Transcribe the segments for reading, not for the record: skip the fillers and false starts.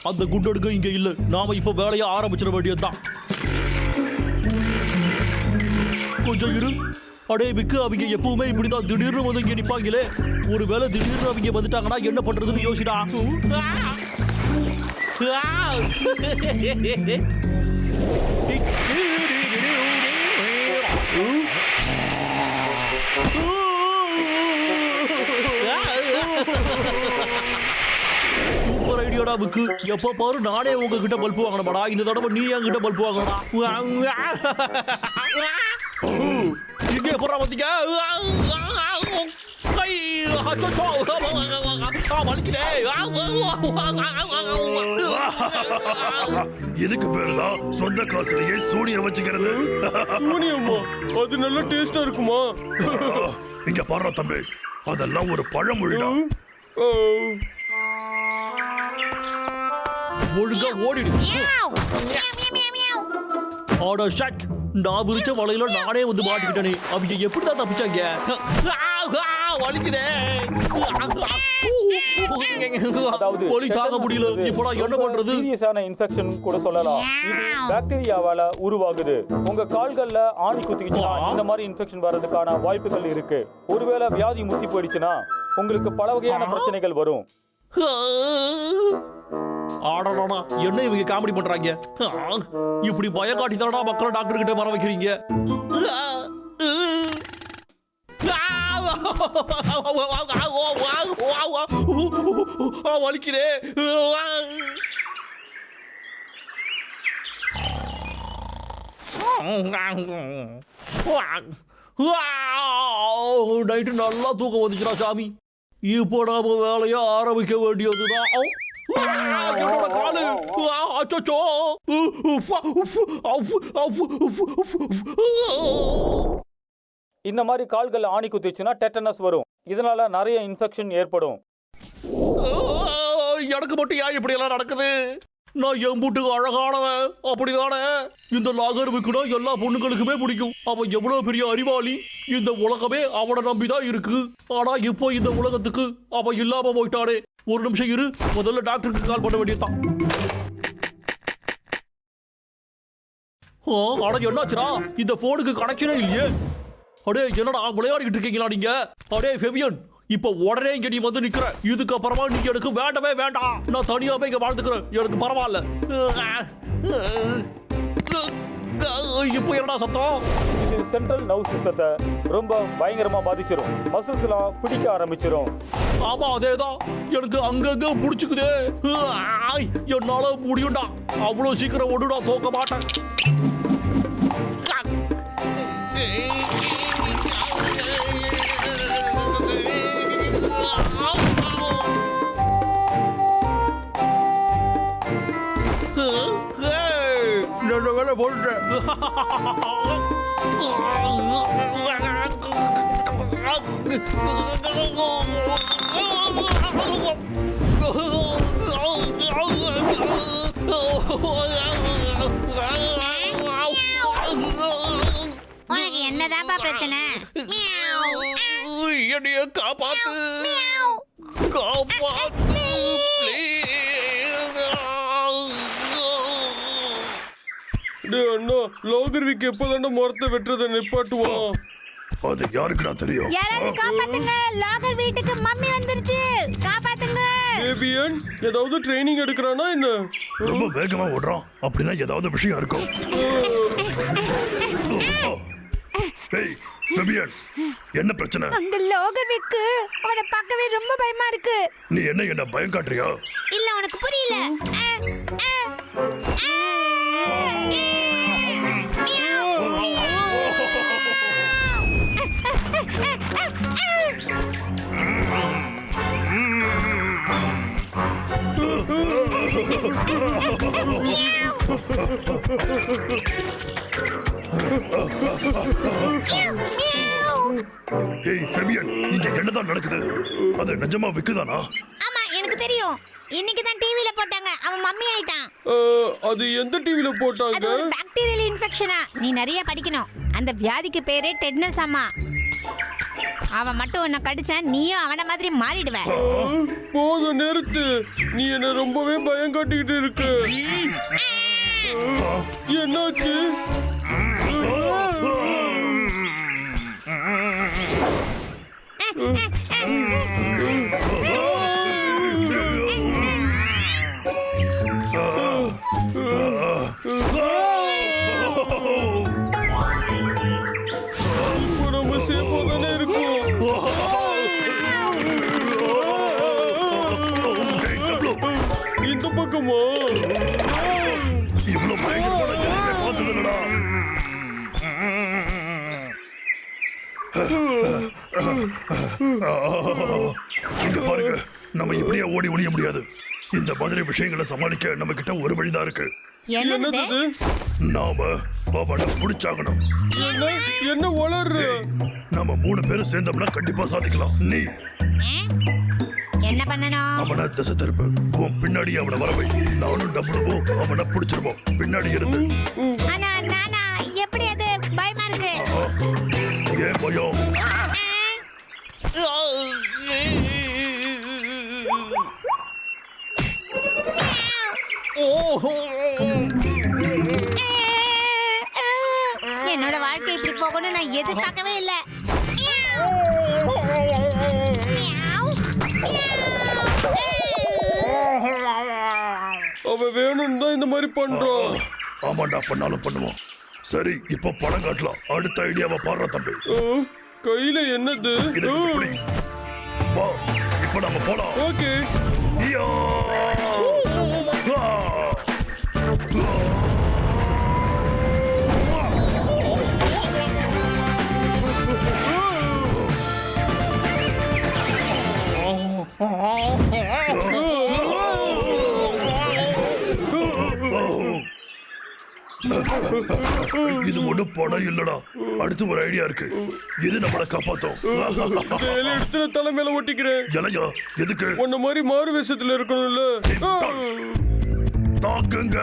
அந்த குண்டடுக்கு இங்க இல்ல. நாம இப்ப வேலையை ஆரம்பிச்சிட வேண்டியதுதான். கொஞ்சம் இரு. அடே விக்கு, அவங்க எப்பவுமே இப்படிதான் திடீர்னு வந்து இங்க நிப்பாங்களே. ஒருவேளை திடீர்னு அவங்க வந்துட்டாங்கன்னா என்ன பண்றதுன்னு யோசிடா. சூப்பர் ஐடியாடா விக்கு. எப்ப பாரு நானே உங்ககிட்ட பல்பு வாங்கணுமாடா. இந்த தடவை நீ என்கிட்ட பல்பு வாங்கடா. இங்கே போறா பாத்தீங்க. இதுக்கு பேருதான் சொந்த காசுலயே சூனியம் வச்சுக்கிறது. சூனியமா? அது நல்ல டேஸ்டா இருக்குமா? இங்க பாரு தம்பி, அதெல்லாம் ஒரு பழமொழிடா. ஒழுங்கா ஓடிடு. ஆடா ஷாக், நான் விரிச்ச வலையில நானே வந்து மாட்டிக்கிட்டேனே. அவங்க எப்படிதான் தப்பிச்சாங்க? வலி தாங்க முடியல. இப்ப என்ன பண்றது? சீரியஸான இன்ஃபெக்ஷன் கூட சொல்லலாம். இது பாக்டீரியாவால உருவாகுது. உங்க கால்கள்ல ஆணி குத்திக்கிச்சுனா இந்த மாதிரி இன்ஃபெக்ஷன் வர்றதுக்கான வாய்ப்புகள் இருக்கு. ஒருவேளை வியாதி முத்தி போயிடுச்சுன்னா உங்களுக்கு பல வகையான பிரச்சனைகள் வரும். ஆடா, என்ன இவங்க காமெடி பண்றாங்க? இப்படி பயம் காட்டி தானடா மக்களை டாக்டர் கிட்ட வர வைக்கிறீங்க. வலிக்குதே. நைட்டு நல்லா தூக்கம் வந்துச்சுடா சாமி. இப்போ நாம வேலையை ஆரம்பிக்க வேண்டியதுதான். என்னோட காலு. அச்சோ. இந்த மாதிரி கால்கள் ஆணி குத்திச்சுன்னா டெட்டனஸ் வரும். இதனால நிறைய இன்ஃபெக்ஷன் ஏற்படும். எனக்கு மட்டும் ஏன் இப்படி எல்லாம் நடக்குது? நான் எம்பூட்டுக்கு அழகானவன் அப்படிதானே? இந்த லாகர்வுக்குனா எல்லா பொண்ணுங்களுக்குமே பிடிக்கும். அவன் எவ்வளவு பெரிய அறிவாளி. இந்த உலகமே அவனை நம்பிதான் இருக்கு. ஆனா இப்போ இந்த உலகத்துக்கு அவன் இல்லாம போயிட்டானே. ஒரு நிமிஷம் இரு, முதல்ல டாக்டருக்கு கால் பண்ண வேண்டியதுதான். ஆனா என்னாச்சுடா? இந்த போனுக்கு கனெக்ஷனே இல்லையே. அடே என்னடா விளையாடிக்கிட்டு இருக்கீங்களா நீங்க? அடே ஃபெபியன், இப்ப உடனே இங்க நீ வந்து நிக்கிற. இதுக்கு அப்புறமா நீ எனக்கு வேண்டவே வேண்டாம். நான் தனியாவே இங்க வாழ்ந்துக்கிறேன். எனக்கு பரவாயில்ல. இப்போ என்னடா சத்தம்? இது சென்ட்ரல் நர்வஸ் சிஸ்டத்தை ரொம்ப பயங்கரமா பாதிச்சிரும். மசில்ஸ் எல்லாம் பிடிக்க ஆரம்பிச்சிரும். ஆமா அதேதான். எனக்கு அங்கங்க புடிச்சுக்குதே. என்னால முடியும்டா. அவ்வளவு சீக்கிரம் ஒன்று நான் தோக்க மாட்டேன். நல்ல வேலை போட்டுட்டேன். உனக்கு என்னதான்ப்பா பிரச்சனை? என்னைய காப்பாத்து. காப்பாத்து. அண்ணா, லாகர்விக்கு எப்பதாண்டா மரத்தை வெட்டுறதை நிப்பாட்டுவான்? அது யாருக்குடா தெரியும்? யாராவது காப்பாத்துங்க. லாகர் வீட்டுக்கு மம்மி வந்துருச்சு. காப்பாத்துங்க. ஃபேபியன் ஏதாவது ட்ரைனிங் எடுக்கறானா என்ன? ரொம்ப வேகமா ஓடுறான். அப்படின்னா ஏதாவது விஷயம் இருக்கும். ஏய் ஃபெபியன், என்ன பிரச்சனை? அந்த லாகர்விக்கு அவனை பார்க்கவே ரொம்ப பயமா இருக்கு. நீ என்ன பயம் காட்டுறியா? இல்ல உனக்கு புரியல. ஏய் ஃபெபியன், இங்க என்னதான் நடக்குது? அது நிஜமா விக்குதானா? ஆமா எனக்கு தெரியும். இன்னைக்கு தான் டிவில போட்டாங்க. அவன் மம்மி ஆயிட்டான். அது எந்த டிவில போட்டாங்க? அது ஒரு பாக்டீரியல் இன்ஃபெக்ஷனா. நீ நிறைய படிக்கணும். அந்த வியாதிக்கு பேரே டெட்னஸ். ஆமா அவன் மட்டும் உன்னை கடிச்சா நீயும் அவன மாதிரி மாறிடுவ. போதும் நிறுத்து. நீ என்ன ரொம்பவே பயம் காட்டிக்கிட்டு இருக்கு. என்னாச்சு? இப்போ நம்ம சேஃபா தானே இருக்கோம். இந்த பக்கமா? இவ்வளவு பயங்கரமான எலியை பார்த்ததில்லடா. இங்க பாருங்க, நம்ம இப்படியே ஓடி ஒளிய முடியாது. இந்த மாதிரி விஷயங்களை சமாளிக்க நம்ம கிட்ட ஒரு வழிதான் இருக்கு. என்னது? என்னது? நாம அவனை பிடிச்சாகணும். என்ன வளர்ற? நம்ம 3 பேரும் சேர்ந்தோம்னா கண்டிப்பா சாதிக்கலாம். நீ என்ன பண்ணணும்? அவனை திசை திருப்பு. உன் பின்னாடி அவனை வரவை. நானும் டபுளும் அவனை பிடிச்சிருவோம். பின்னாடி இருந்து. ஆனா நானா எப்படி? அது பயமா இருக்கு. ஏன் பயம்? என்னோட வாழ்க்கை இப்படி போகணும் நான் எதிர்பார்க்கவே இல்ல. அவ வேணும்னு தான் இந்த மாதிரி பண்றான். ஆமாண்டா, பண்ணாலும் பண்ணுவோம். சரி, இப்போ படம் காட்டலாம். அடுத்த ஐடியாவை பாடுற தம்பி. கையில என்னது? இதை இப்படி. வா, இப்போ நம்ம போலாம். ஓகே. யா! ஆ! இது ஒண்ணும் படம் இல்லடா. அடுத்து ஒரு ஐடியா இருக்கு. இது நம்மள காப்பாத்தும். எடுத்து தலைமையில ஒட்டிக்கிறேன். இலையா? எதுக்கு? உன்ன மாதிரி மாறு வேஷத்துல இருக்கணும்ல. தாக்குங்க.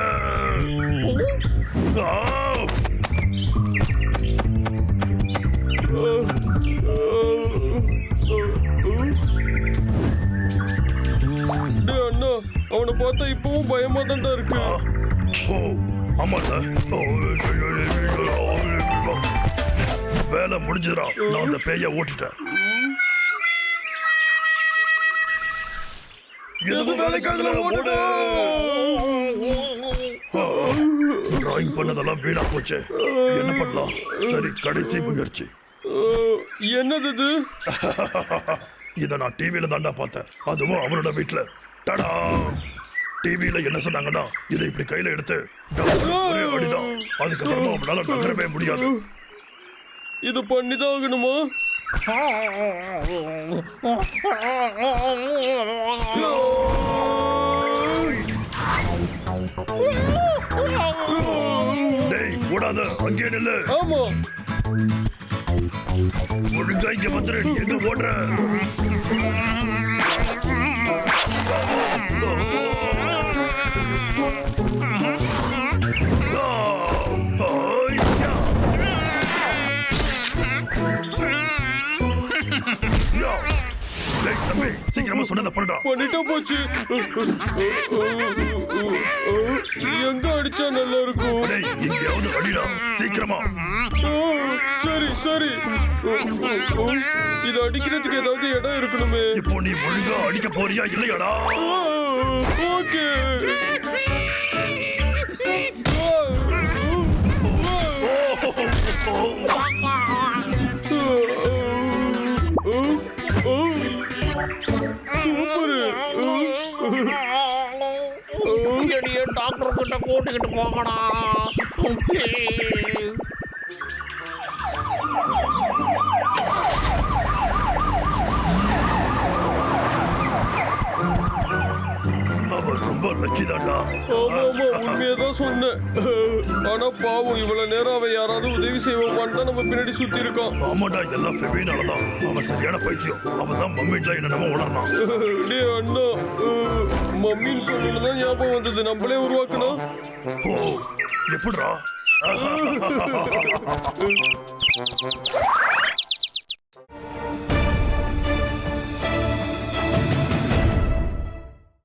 அண்ணா, அவனை பார்த்தா இப்பவும் பயமா தான்டா இருக்கு. ஆமா சார். வேலை முடிஞ்சதுடா. நான் அந்த பேய ஓட்டிட்டேன். எதுவும் வேலைக்காகல. ஓடு. டிராயிங் பண்ணதெல்லாம் வீணா போச்சு. என்ன பண்ணலாம்? சரி, கடைசி முயற்சி. என்னது இது? இத நான் டிவியில தாண்டா பார்த்தேன். அதுவும் அவனோட வீட்டுல. டடா! டிவியில என்ன சொன்னாங்கன்னா, இதை இப்படி கையில எடுத்து ஒரே அடிதான். அதுக்கப்புறமா அவனால நகரவே முடியாது. இது பண்ணிதான் ஆகணுமா? டேய், ஓடாத, அங்கே நில்லு. ஆமா. ஒழுங்கா இங்க வந்துரு. நீ எங்க ஓடுற? தம்பி, சீக்கிரமா சொன்னதை பண்ணுடா. பண்ணிட்டா போச்சு. எங்க அடிச்சா நல்லா இருக்கும்? டேய், எங்கேயாவது அடிடா, சீக்கிரமா. சரி சரி. இது அடிக்கிறதுக்கு ஏதாவது இடம் இருக்கணுமே. இப்போ நீ ஒழுங்கா அடிக்க போறியா இல்லையாடா? ஓகே. சூப்பரு. என்னையே டாக்டர் கிட்ட கூட்டிக்கிட்டு போங்கடா ப்ளீஸ். அவன் ரொம்ப லக்கி தான்டா. ஆமா ஆமா, உண்மையதான் சொன்னேன். ஆனா பாவம், இவ்வளவு நேரம் அவன் யாராவது உதவி செய்வான்னு தான் நம்ம பின்னாடி சுத்தி இருக்கான். ஆமாடா, எல்லாம் ஃபெபினாலதான். அவன் சரியான பைத்தியம். அவன் தான் மம்மின்ல என்னென்னமோ உணர்றான். டே அண்ணா, மம்மின்னு சொன்னதுதான் ஞாபகம் வந்தது. நம்மளே உருவாக்கணும். ஓ, எப்படிடா?